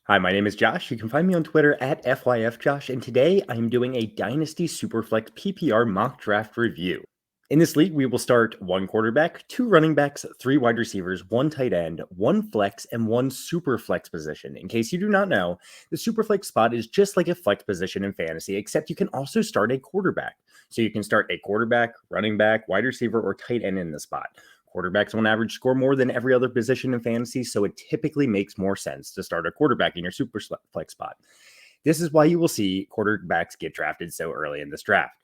Hi, my name is Josh. You can find me on Twitter at FYFJosh, and today I'm doing a Dynasty Superflex PPR mock draft review. In this league, we will start one quarterback, two running backs, three wide receivers, one tight end, one flex, and one super flex position. In case you do not know, the super flex spot is just like a flex position in fantasy, except you can also start a quarterback. So you can start a quarterback, running back, wide receiver, or tight end in the spot. Quarterbacks on average score more than every other position in fantasy, so it typically makes more sense to start a quarterback in your super flex spot. This is why you will see quarterbacks get drafted so early in this draft.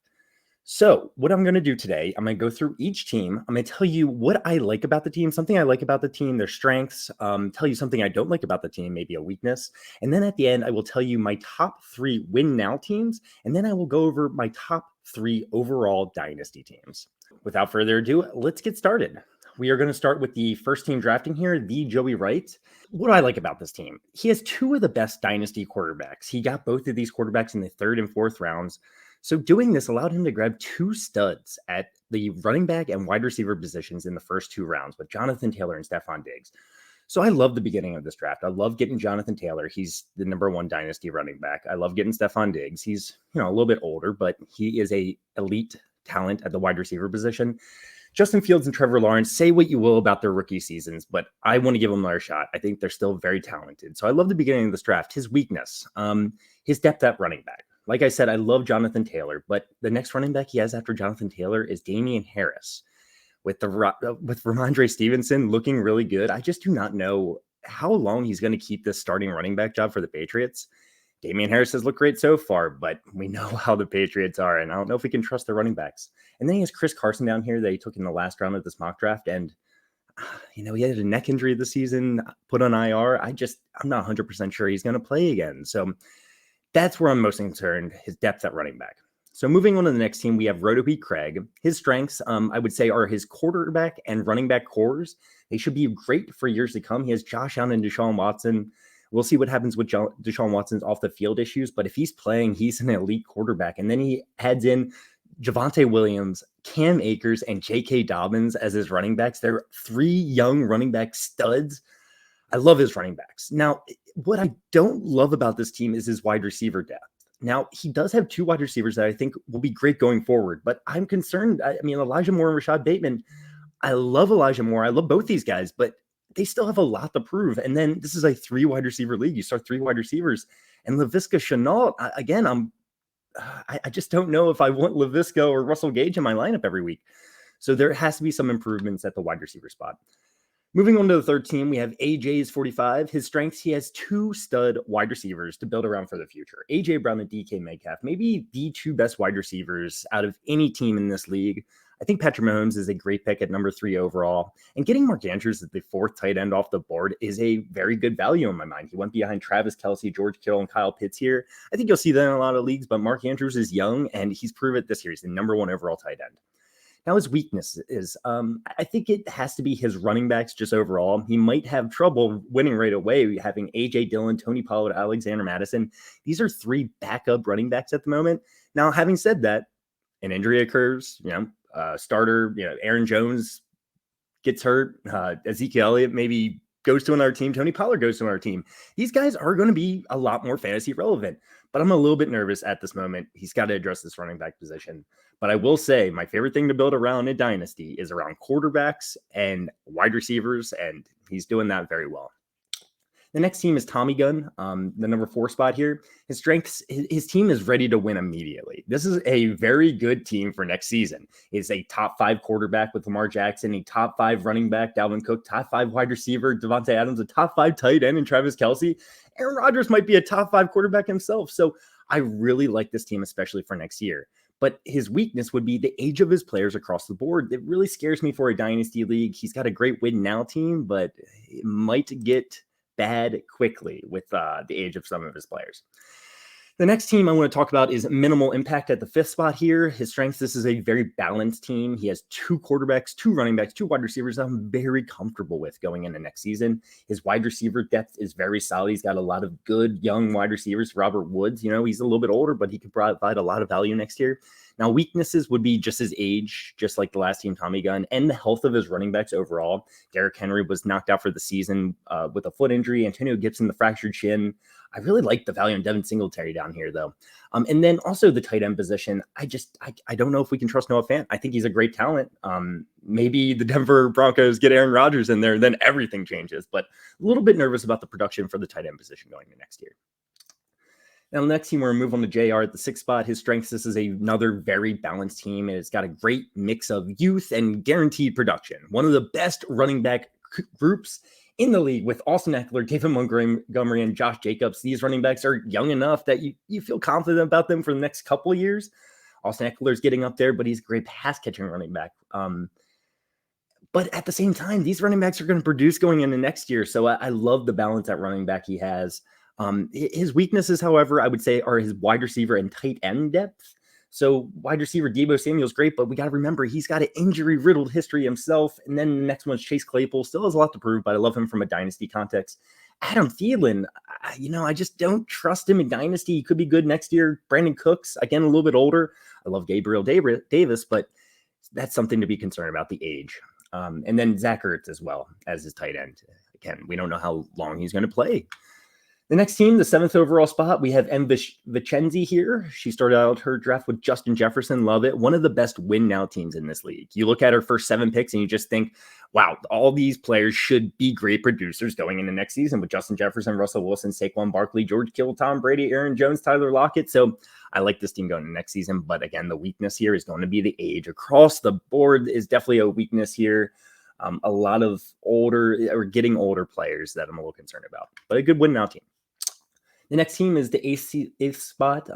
So, what I'm going to do today, I'm going to go through each team. I'm going to tell you what I like about the team, something I like about the team, their strengths, tell you something I don't like about the team, maybe a weakness. And then at the end, I will tell you my top three win now teams. And then I will go over my top three overall dynasty teams. Without further ado, let's get started. We are going to start with the first team drafting here, the Joey Wright. What do I like about this team? He has two of the best dynasty quarterbacks. He got both of these quarterbacks in the third and fourth rounds. So doing this allowed him to grab two studs at the running back and wide receiver positions in the first two rounds with Jonathan Taylor and Stephon Diggs. So I love the beginning of this draft. I love getting Jonathan Taylor. He's the number one dynasty running back. I love getting Stephon Diggs. He's, a little bit older, but he is a elite talent at the wide receiver position. Justin Fields and Trevor Lawrence, say what you will about their rookie seasons, but I want to give them another shot. I think they're still very talented. So I love the beginning of this draft. His weakness, his depth at running back. Like I said, I love Jonathan Taylor, but the next running back he has after Jonathan Taylor is Damian Harris. With Ramondre Stevenson looking really good, I just do not know how long he's going to keep this starting running back job for the Patriots. Damian Harris has looked great so far, but we know how the Patriots are, and I don't know if we can trust the running backs. And then he has Chris Carson down here that he took in the last round of this mock draft, and he had a neck injury this season, put on IR. I'm not 100% sure he's going to play again. So that's where I'm most concerned, his depth at running back. So moving on to the next team, we have Rotobi Craig. His strengths, I would say, are his quarterback and running back cores. They should be great for years to come. He has Josh Allen and Deshaun Watson. We'll see what happens with Deshaun Watson's off the field issues, but if he's playing, he's an elite quarterback. And then he adds in Javonte Williams, Cam Akers, and J.K. Dobbins as his running backs. They're three young running back studs. I love his running backs. Now, what I don't love about this team is his wide receiver depth. Now, he does have two wide receivers that I think will be great going forward, but I'm concerned. Elijah Moore and Rashad Bateman, I love Elijah Moore. I love both these guys, but they still have a lot to prove. And then this is a three wide receiver league. You start three wide receivers. And Laviska Shenault, again, I just don't know if I want Laviska or Russell Gage in my lineup every week. So there has to be some improvements at the wide receiver spot. Moving on to the third team, we have AJ's 45. His strengths, he has two stud wide receivers to build around for the future. AJ Brown and DK Metcalf, maybe the two best wide receivers out of any team in this league. I think Patrick Mahomes is a great pick at number 3 overall. And getting Mark Andrews as the fourth tight end off the board is a very good value in my mind. He went behind Travis Kelce, George Kittle, and Kyle Pitts here. I think you'll see that in a lot of leagues, but Mark Andrews is young, and he's proven it this year. He's the number 1 overall tight end. Now, his weakness is, I think it has to be his running backs just overall. He might have trouble winning right away, having A.J. Dillon, Tony Pollard, Alexander Madison. These are 3 backup running backs at the moment. Now, having said that, an injury occurs, starter, Aaron Jones gets hurt. Ezekiel Elliott maybe goes to another team. Tony Pollard goes to another team. These guys are going to be a lot more fantasy relevant, but I'm a little bit nervous at this moment. He's got to address this running back position. But I will say my favorite thing to build around in Dynasty is around quarterbacks and wide receivers, and he's doing that very well. The next team is Tommy Gunn, the number 4 spot here. His strengths, his team is ready to win immediately. This is a very good team for next season. It's a top 5 quarterback with Lamar Jackson, a top 5 running back, Dalvin Cook, top 5 wide receiver, Devontae Adams, a top 5 tight end, and Travis Kelce. Aaron Rodgers might be a top 5 quarterback himself. So I really like this team, especially for next year. But his weakness would be the age of his players across the board. It really scares me for a dynasty league. He's got a great win now team, but it might get bad quickly with the age of some of his players. The next team I want to talk about is minimal impact at the 5th spot here. His strengths, this is a very balanced team. He has 2 quarterbacks, 2 running backs, 2 wide receivers I'm very comfortable with going into next season. His wide receiver depth is very solid. He's got a lot of good young wide receivers. Robert Woods, he's a little bit older, but he could provide a lot of value next year. Now, weaknesses would be just his age, just like the last team Tommy Gunn, and the health of his running backs overall. Derrick Henry was knocked out for the season with a foot injury. Antonio Gibson, the fractured shin. I really like the value in Devin Singletary down here, though. And then also the tight end position. I don't know if we can trust Noah Fant. I think he's a great talent. Maybe the Denver Broncos get Aaron Rodgers in there, and then everything changes. But a little bit nervous about the production for the tight end position going into next year. Now, the next team, we're going to move on to JR at the 6th spot. His strengths, this is another very balanced team. It's got a great mix of youth and guaranteed production. One of the best running back groups in the league with Austin Eckler, David Montgomery, and Josh Jacobs. These running backs are young enough that you feel confident about them for the next couple of years. Austin Eckler's getting up there, but he's a great pass-catching running back. But at the same time, these running backs are going to produce going into next year. So I love the balance at running back he has. His weaknesses, however, I would say are his wide receiver and tight end depth. So wide receiver Deebo Samuel's great, but we got to remember he's got an injury-riddled history himself. And then the next one's Chase Claypool. Still has a lot to prove, but I love him from a dynasty context. Adam Thielen, I just don't trust him in dynasty. He could be good next year. Brandon Cooks, again, a little bit older. I love Gabriel Davis, but that's something to be concerned about, the age. And then Zach Ertz as well as his tight end. Again, we don't know how long he's going to play. The next team, the 7th overall spot, we have M. Vicenzi here. She started out her draft with Justin Jefferson. Love it. One of the best win-now teams in this league. You look at her first 7 picks and you just think, wow, all these players should be great producers going into next season with Justin Jefferson, Russell Wilson, Saquon Barkley, George Kittle, Tom Brady, Aaron Jones, Tyler Lockett. So I like this team going into next season. But again, the weakness here is going to be the age. Across the board is definitely a weakness here. A lot of getting older players that I'm a little concerned about. But a good win-now team. The next team is the 8th spot.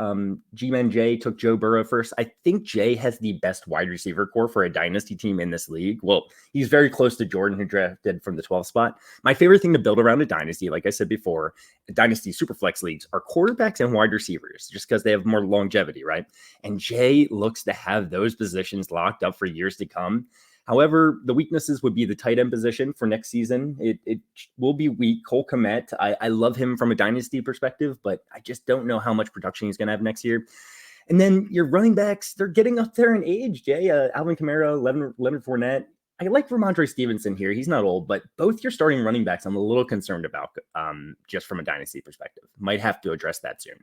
G-Man Jay took Joe Burrow first. I think Jay has the best wide receiver core for a dynasty team in this league. Well, he's very close to Jordan, who drafted from the 12th spot. My favorite thing to build around a dynasty, like I said before, dynasty Superflex leagues are quarterbacks and wide receivers, just because they have more longevity, right? And Jay looks to have those positions locked up for years to come. However, the weaknesses would be the tight end position for next season. It will be weak. Cole Kmet, I love him from a dynasty perspective, but I just don't know how much production he's going to have next year. And then your running backs, they're getting up there in age, Jay. Alvin Kamara, Leonard Fournette. I like Ramondre Stevenson here. He's not old, but both your starting running backs I'm a little concerned about just from a dynasty perspective. Might have to address that soon.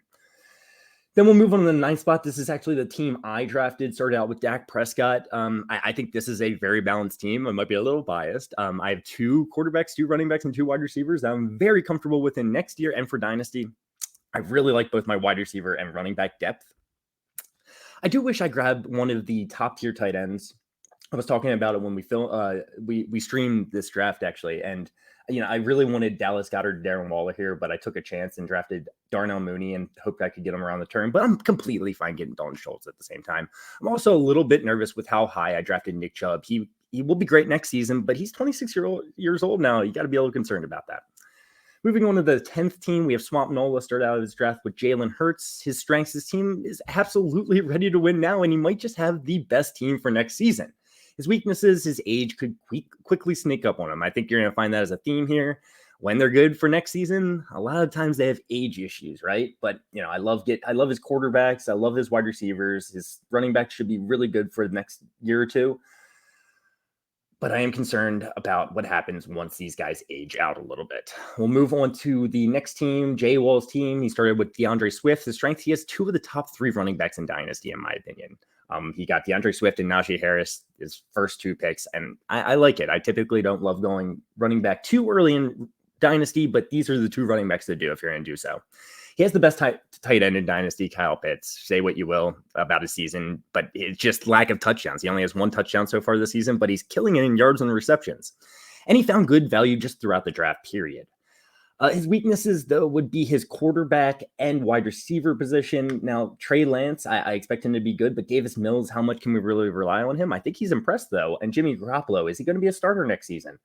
Then we'll move on to the 9th spot. This is actually the team I drafted. Started out with Dak Prescott. I think this is a very balanced team. I might be a little biased. I have 2 quarterbacks, 2 running backs, and 2 wide receivers that I'm very comfortable with in next year and for Dynasty. I really like both my wide receiver and running back depth. I do wish I grabbed one of the top tier tight ends. I was talking about it when we streamed this draft actually, and I really wanted Dallas Goedert, Darren Waller here, but I took a chance and drafted Darnell Mooney and hoped I could get him around the turn. But I'm completely fine getting Dalton Schultz at the same time. I'm also a little bit nervous with how high I drafted Nick Chubb. He will be great next season, but he's 26 years old now. You got to be a little concerned about that. Moving on to the 10th team, we have Swamp Nola start out his draft with Jalen Hurts. His strengths, his team is absolutely ready to win now, and he might just have the best team for next season. His weaknesses, his age could quickly sneak up on him. I think you're going to find that as a theme here. When they're good for next season, a lot of times they have age issues, right? But, I love his quarterbacks. I love his wide receivers. His running backs should be really good for the next year or two. But I am concerned about what happens once these guys age out a little bit. We'll move on to the next team, Jay Wall's team. He started with DeAndre Swift. His strength, he has 2 of the top 3 running backs in Dynasty, in my opinion. He got DeAndre Swift and Najee Harris, his first 2 picks, and I like it. I typically don't love going running back too early in Dynasty, but these are the 2 running backs to do if you're going to do so. He has the best tight end in Dynasty, Kyle Pitts. Say what you will about his season, but it's just lack of touchdowns. He only has 1 touchdown so far this season, but he's killing it in yards and receptions. And he found good value just throughout the draft period. His weaknesses, though, would be his quarterback and wide receiver position. Now, Trey Lance, I expect him to be good, but Davis Mills, how much can we really rely on him? I think he's impressed, though. And Jimmy Garoppolo, is he going to be a starter next season?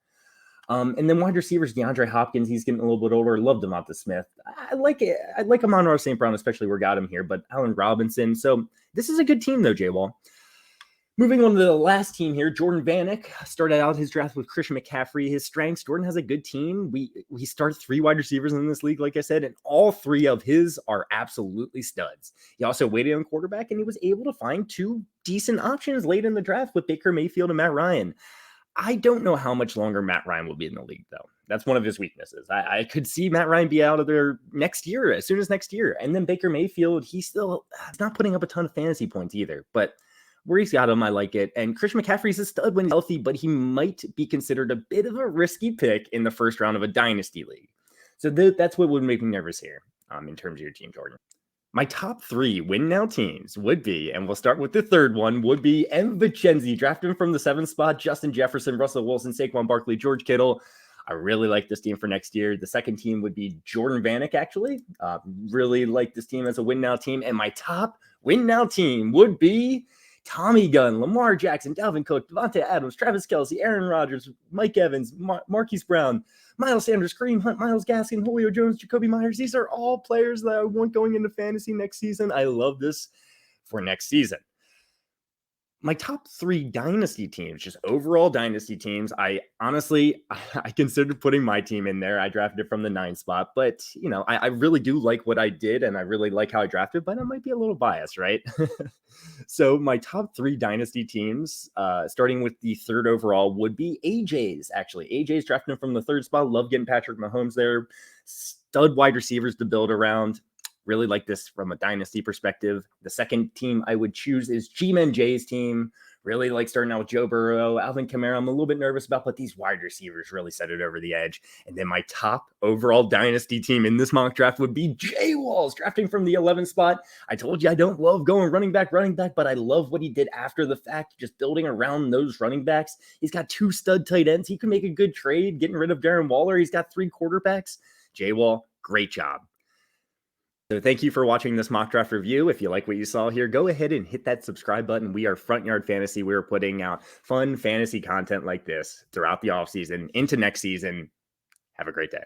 And then wide receivers, DeAndre Hopkins, he's getting a little bit older. Love Devonta Smith. I like it. I like Amon-Ra St. Brown, especially where we got him here, but Allen Robinson. So this is a good team, though, J-Wall. Moving on to the last team here, Jordan Vanek started out his draft with Christian McCaffrey. His strengths, Jordan has a good team. We start 3 wide receivers in this league, like I said, and all 3 of his are absolutely studs. He also waited on quarterback, and he was able to find 2 decent options late in the draft with Baker Mayfield and Matt Ryan. I don't know how much longer Matt Ryan will be in the league, though. That's one of his weaknesses. I could see Matt Ryan be out of there next year, as soon as next year. And then Baker Mayfield, he's not putting up a ton of fantasy points either, but where he's got him, I like it. And Christian McCaffrey's a stud when he's healthy, but he might be considered a bit of a risky pick in the first round of a dynasty league. So that's what would make me nervous here in terms of your team, Jordan. My top 3 win now teams would be, and we'll start with the third one, would be M. Vincenzi, drafted him from the 7th spot, Justin Jefferson, Russell Wilson, Saquon Barkley, George Kittle. I really like this team for next year. The second team would be Jordan Vanek, actually. Really like this team as a win now team. And my top win now team would be Tommy Gunn, Lamar Jackson, Dalvin Cook, Devontae Adams, Travis Kelce, Aaron Rodgers, Mike Evans, Marquise Brown, Miles Sanders, Kareem Hunt, Myles Gaskin, Julio Jones, Jacoby Myers. These are all players that I want going into fantasy next season. I love this for next season. My top 3 dynasty teams, just overall dynasty teams, I considered putting my team in there. I drafted it from the 9th spot, but I really do like what I did, and I really like how I drafted, but I might be a little biased, right? So my top 3 dynasty teams, starting with the 3rd overall, would be AJ's, actually. AJ's drafting him from the 3rd spot. Love getting Patrick Mahomes there. Stud wide receivers to build around. Really like this from a dynasty perspective. The second team I would choose is G-Man J's team. Really like starting out with Joe Burrow, Alvin Kamara. I'm a little bit nervous about, but these wide receivers really set it over the edge. And then my top overall dynasty team in this mock draft would be Jay Walls, drafting from the 11th spot. I told you I don't love going running back, but I love what he did after the fact, just building around those running backs. He's got 2 stud tight ends. He could make a good trade, getting rid of Darren Waller. He's got 3 quarterbacks. Jay Wall, great job. So thank you for watching this mock draft review. If you like what you saw here, go ahead and hit that subscribe button. We are Front Yard Fantasy. We're putting out fun fantasy content like this throughout the offseason into next season. Have a great day.